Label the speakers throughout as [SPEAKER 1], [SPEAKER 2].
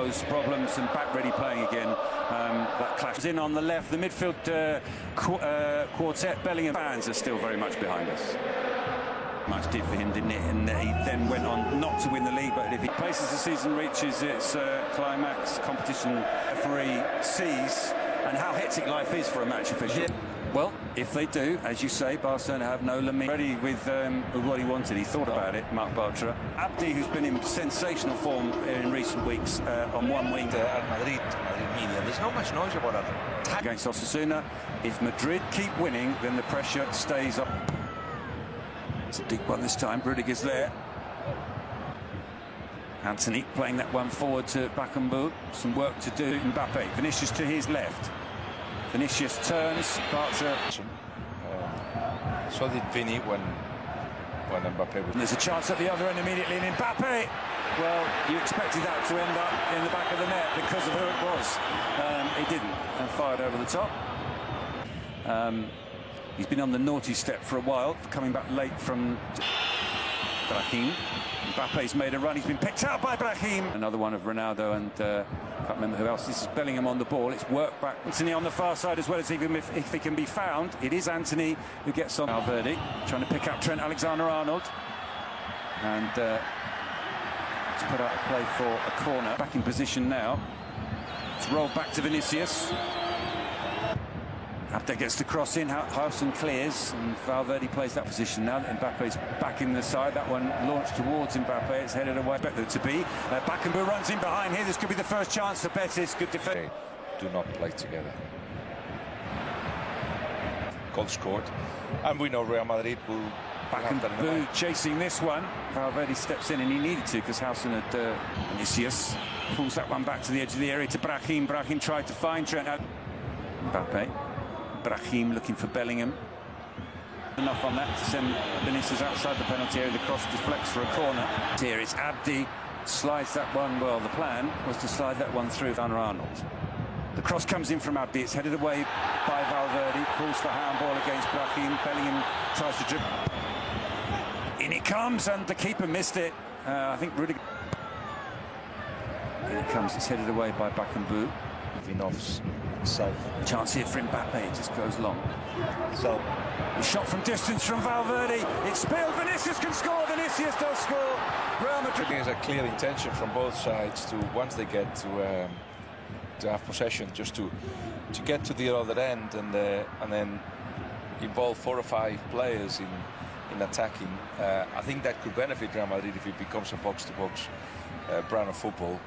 [SPEAKER 1] Those problems and back ready playing again. That clash in on the left. The midfield quartet, Bellingham fans are still very much behind us. Much did for him, didn't it? And he then went on not to win the league, but if he places the season reaches its climax, competition referee sees, and how hectic life is for a match official. Well, if they do, as you say, Barcelona have no limit. Ready with what he wanted. He thought about it, Marc Bartra. Abdi, who's been in sensational form in recent weeks, on one wing.
[SPEAKER 2] At Madrid media. There's not much noise about it.
[SPEAKER 1] Against Osasuna, if Madrid keep winning, then the pressure stays up. It's a deep one this time. Rudiger's there. Anthony playing that one forward to Bakambu. Some work to do. Mbappe. Vinicius to his left. Vinicius turns. Bartra.
[SPEAKER 2] So did Vini when Mbappe was.
[SPEAKER 1] There's a chance at the other end immediately, and Mbappe. Well, you expected that to end up in the back of the net because of who it was. He didn't, and fired over the top. He's been on the naughty step for a while, coming back late from Brahim. Mbappe's made a run. He's been picked out by Brahim. Another one of Ronaldo and can't remember who else. This is Bellingham on the ball. It's work back. Anthony on the far side as well, as even if he can be found. It is Anthony who gets on. Valverde trying to pick up Trent Alexander-Arnold. And to put out a play for a corner. Back in position now. It's rolled back to Vinicius. Abde gets the cross in, Housen clears, and Valverde plays that position now. Mbappe's back in the side. That one launched towards Mbappe. It's headed away. Better to be. Bakambu runs in behind here. This could be the first chance for Betis. Good defense.
[SPEAKER 2] Do not play together. Goal scored, and we know Real Madrid will.
[SPEAKER 1] Bakambu chasing this one. Valverde steps in, and he needed to because Housen had Vinicius pulls that one back to the edge of the area to Brahim. Brahim tried to find Trent. Mbappe. Brahim looking for Bellingham. Enough on that to send Vinicius outside the penalty area. The cross deflects for a corner. Here it's Abdi. Slides that one. Well, the plan was to slide that one through Arnold. The cross comes in from Abdi. It's headed away by Valverde. Calls for handball against Brahim. Bellingham tries to dribble. In it comes, and the keeper missed it. I think Rudiger. In it comes. It's headed away by Bakambu.
[SPEAKER 2] Vinov's self.
[SPEAKER 1] Chance here for Mbappe, it just goes long.
[SPEAKER 2] So,
[SPEAKER 1] a shot from distance from Valverde. It's spilled. Vinicius can score. Vinicius does score. Real Madrid.
[SPEAKER 2] There's a clear intention from both sides to, once they get to have possession, just to get to the other end and then involve 4 or 5 players in attacking. I think that could benefit Real Madrid if it becomes a box-to-box brand of football.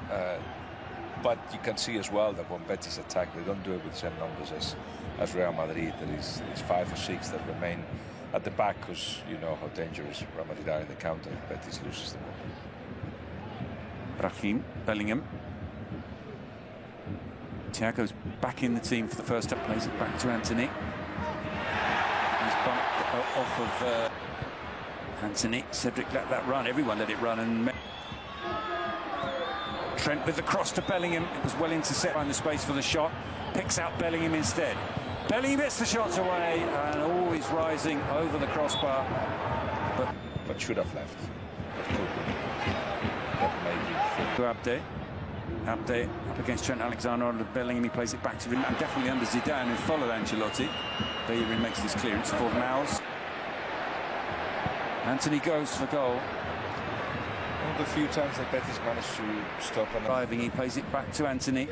[SPEAKER 2] But you can see as well that when Betis attack, they don't do it with the same numbers as Real Madrid. There is 5 or 6 that remain at the back because you know how dangerous Real Madrid are in the counter if Betis loses the ball.
[SPEAKER 1] Brahim, Bellingham. Thiago's back in the team for the first time. Plays it back to Anthony. He's bumped off of Anthony. Cedric let that run. Everyone let it run. And Trent with the cross to Bellingham. It was well intercepted in the space for the shot. Picks out Bellingham instead. Bellingham gets the shot away and always rising over the crossbar.
[SPEAKER 2] But should have left.
[SPEAKER 1] To Abde up against Trent Alexander-Arnold. Bellingham, he plays it back to him, and definitely under Zidane, who followed Ancelotti. Bellerin makes this clearance for Maus. Anthony goes for goal.
[SPEAKER 2] One of the few times that Betis managed to stop.
[SPEAKER 1] Driving, he plays it back to Anthony.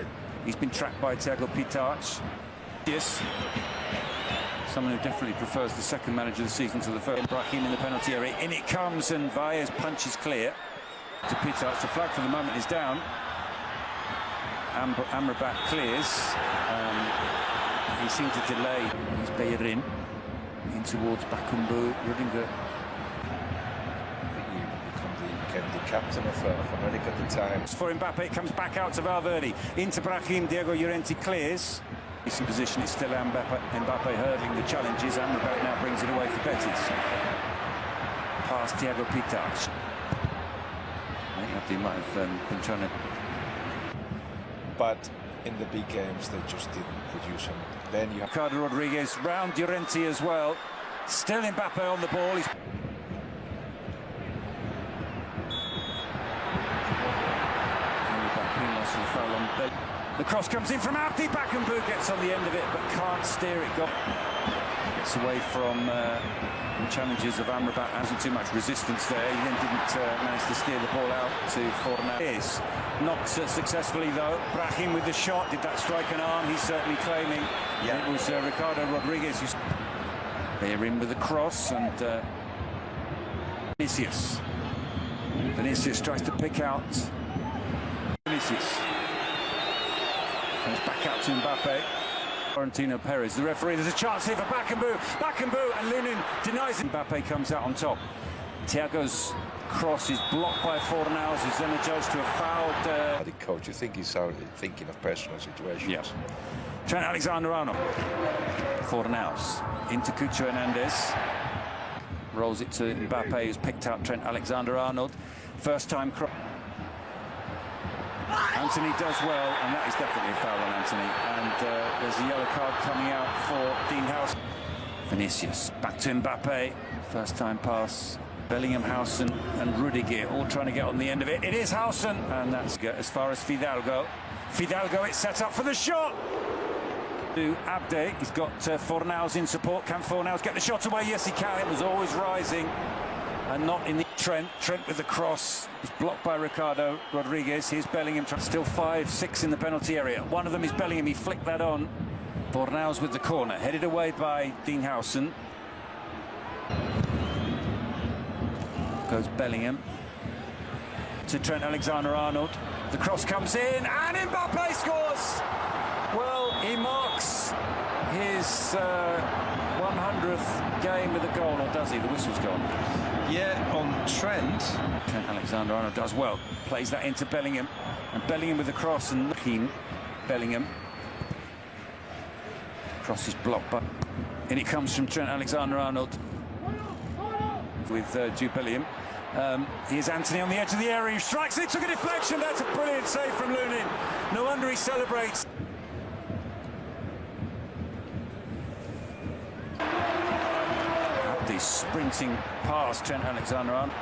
[SPEAKER 1] He's been tracked by Thiago Pitach. Yes. Someone who definitely prefers the second manager of the season to the first. Brahim in the penalty area. In it comes, and Valles punches clear to Pitach. The flag for the moment is down. Amrabat clears. He seemed to delay. He's Bellerin in towards Bakambu. Rudiger.
[SPEAKER 2] Became the captain of America at the time.
[SPEAKER 1] For Mbappe, it comes back out to Valverde. Into Brahim, Diego Llorente clears. He's in position, it's still Mbappe hurdling the challenges. Amrabat now brings it away for Betis. Past Thiago Pitach. I think he might have been trying to...
[SPEAKER 2] But in the big games, they just didn't produce him. Then you have...
[SPEAKER 1] Ricardo Rodriguez round Llorente as well. Still Mbappe on the ball. He's... The cross comes in from Abdi. Bakambu gets on the end of it, but can't steer it. Gets away from the challenges of Amrabat. Hasn't too much resistance there. He then didn't manage to steer the ball out to Fornals. Not successfully though. Brahim with the shot. Did that strike an arm? He's certainly claiming. Yeah. It was Ricardo Rodriguez who. They're in with the cross and Vinicius. Vinicius tries to pick out. Vinicius comes back out to Mbappe. Florentino Perez, the referee. There's a chance here for Bakambu. Bakambu and Lunin denies it. Mbappe comes out on top. Thiago's cross is blocked by Fornals, who's then adjudged to have fouled.
[SPEAKER 2] The coach, you think he's thinking of personal situations?
[SPEAKER 1] Yes. Trent Alexander-Arnold. Fornals into Cucho Hernandez. Rolls it to Mbappe, who's picked out Trent Alexander-Arnold. First time cross. Anthony does well, and that is definitely a foul on Anthony. And there's a yellow card coming out for Dean House. Vinicius back to Mbappe. First time pass. Bellingham, Hausen and Rudiger all trying to get on the end of it. It is Hausen, and that's good as far as Fidalgo. Fidalgo, it's set up for the shot. To Abde, he's got Fornals in support. Can Fornals get the shot away? Yes, he can. It was always rising and not in the Trent with the cross. It was blocked by Ricardo Rodriguez. Here's Bellingham. Still 5-6 in the penalty area. One of them is Bellingham. He flicked that on. Fornals with the corner. Headed away by Dean Hausen. Goes Bellingham to Trent Alexander-Arnold. The cross comes in and Mbappe scores. Well, he marks his 100th game with a goal, or does he? The whistle's gone.
[SPEAKER 2] Yeah, on Trent.
[SPEAKER 1] Trent Alexander-Arnold does well. Plays that into Bellingham. And Bellingham with the cross and looking. Bellingham. Cross is blocked by. And it comes from Trent Alexander-Arnold with Jude Bellingham. Here's Anthony on the edge of the area. He strikes it. Took a deflection. That's a brilliant save from Lunin. No wonder he celebrates. Abdi sprinting past Trent Alexander-Arnold.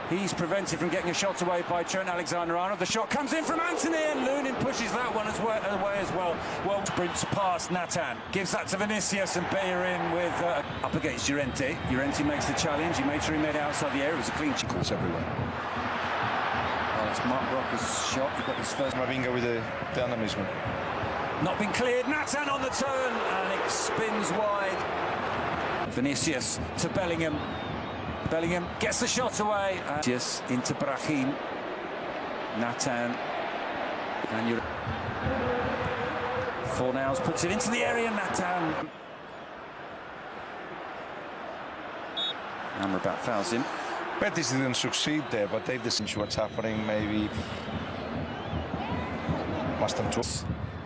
[SPEAKER 1] He's prevented from getting a shot away by Trent Alexander-Arnold. The shot comes in from Anthony and Lunin pushes that one away as well. Well, sprints past Nathan. Gives that to Vinicius and Bellerin with up against Llorente. Llorente makes the challenge. He made sure he made it outside the area. It was a clean shot.
[SPEAKER 2] It's everywhere.
[SPEAKER 1] Well, it's Mark Rocker's shot. He got his first.
[SPEAKER 2] Mavinga with the dynamism.
[SPEAKER 1] Not been cleared. Nathan on the turn and it spins wide. Vinicius to Bellingham. Bellingham gets the shot away. Just into Brahim. Nathan. And Fornals puts it into the area. Nathan. Amrabat fouls him.
[SPEAKER 2] Betis didn't succeed there, but they've listened to what's happening. Maybe must have took.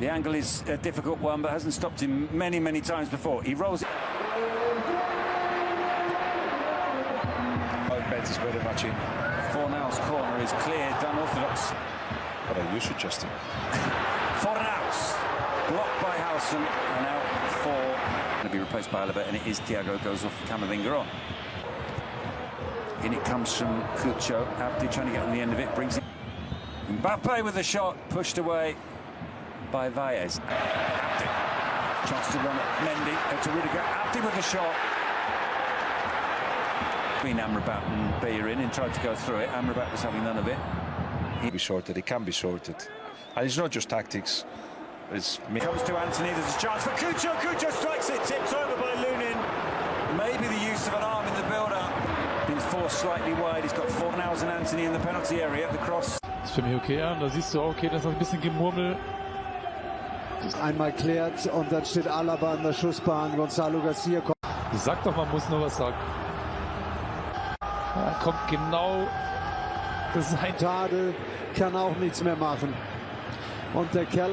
[SPEAKER 1] The angle is a difficult one, but hasn't stopped him many, many times before. He rolls it.
[SPEAKER 2] Betis very much in.
[SPEAKER 1] Fornals' corner is cleared, unorthodox.
[SPEAKER 2] But I used to just him.
[SPEAKER 1] Fornals blocked by Hausen and out for. Going to be replaced by Alaba, and it is Thiago goes off Camavinga on. In it comes from Cucho. Abdi trying to get on the end of it, brings it. Mbappe with the shot, pushed away by Valles. Abdi. Chance to run it. Mendy to Rudiger. Abdi with the shot. Between Amrabat and Bellerin and tried to go through it. Amrabat was having none of it.
[SPEAKER 2] He be sorted. It can be sorted. And it's not just tactics. It's
[SPEAKER 1] comes to Anthony. There's a chance for Cucho. Cucho strikes it. Tipped over by Lunin. Maybe the use of an arm in the build-up. Been forced slightly wide. He's got Fornals and Anthony in the penalty area. The cross.
[SPEAKER 3] Das ist für mich okay, ja. Und da siehst du auch, okay, das ist ein bisschen Gemurmel.
[SPEAKER 4] Einmal klärt und dann steht Alaba an der Schussbahn. Gonzalo Garcia kommt.
[SPEAKER 3] Sag doch, man muss nur was sagen. Ja, kommt genau. Das ist ein
[SPEAKER 4] Tadel kann auch nichts mehr machen. Und der Kerl